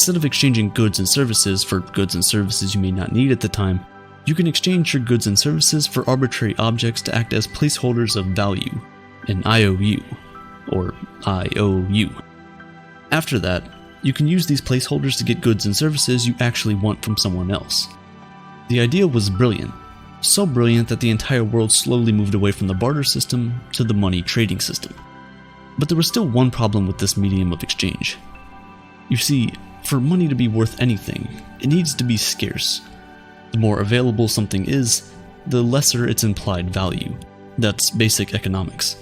Instead of exchanging goods and services for goods and services you may not need at the time, you can exchange your goods and services for arbitrary objects to act as placeholders of value, an IOU, or IOU. After that, you can use these placeholders to get goods and services you actually want from someone else. The idea was brilliant, so brilliant that the entire world slowly moved away from the barter system to the money trading system. But there was still one problem with this medium of exchange. You see, for money to be worth anything, it needs to be scarce. The more available something is, the lesser its implied value. That's basic economics.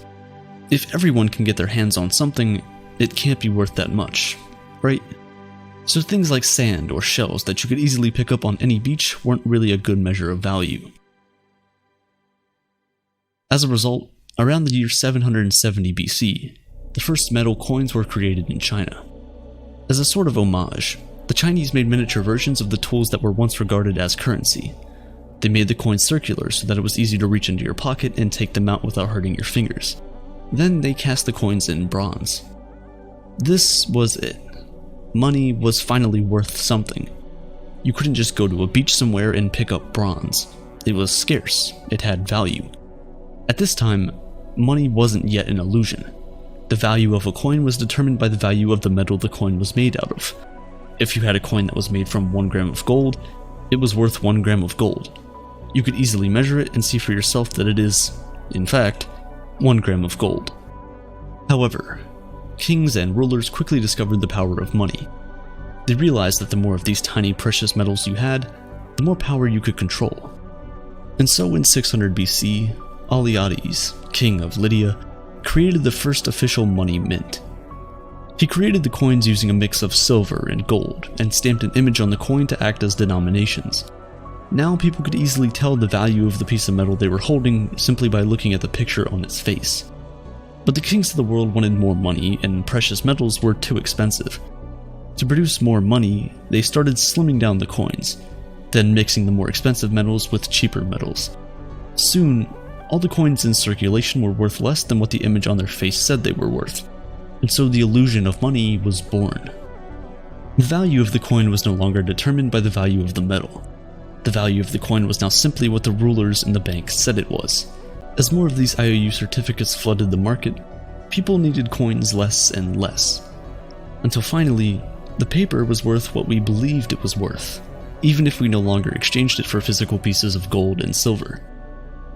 If everyone can get their hands on something, it can't be worth that much, right? So things like sand or shells that you could easily pick up on any beach weren't really a good measure of value. As a result, around the year 770 BC, the first metal coins were created in China. As a sort of homage, the Chinese made miniature versions of the tools that were once regarded as currency. They made the coins circular so that it was easy to reach into your pocket and take them out without hurting your fingers. Then they cast the coins in bronze. This was it. Money was finally worth something. You couldn't just go to a beach somewhere and pick up bronze. It was scarce. It had value. At this time, money wasn't yet an illusion. The value of a coin was determined by the value of the metal the coin was made out of. If you had a coin that was made from 1 gram of gold, it was worth 1 gram of gold. You could easily measure it and see for yourself that it is, in fact, 1 gram of gold. However, kings and rulers quickly discovered the power of money. They realized that the more of these tiny precious metals you had, the more power you could control. And so in 600 BC, Alyattes, king of Lydia, created the first official money mint. He created the coins using a mix of silver and gold, and stamped an image on the coin to act as denominations. Now people could easily tell the value of the piece of metal they were holding simply by looking at the picture on its face. But the kings of the world wanted more money, and precious metals were too expensive. To produce more money, they started slimming down the coins, then mixing the more expensive metals with cheaper metals. Soon, all the coins in circulation were worth less than what the image on their face said they were worth, and so the illusion of money was born. The value of the coin was no longer determined by the value of the metal. The value of the coin was now simply what the rulers and the banks said it was. As more of these IOU certificates flooded the market, people needed coins less and less, until finally, the paper was worth what we believed it was worth, even if we no longer exchanged it for physical pieces of gold and silver.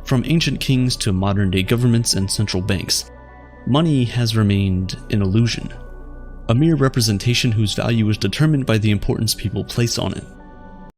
From ancient kings to modern-day governments and central banks, money has remained an illusion, a mere representation whose value is determined by the importance people place on it.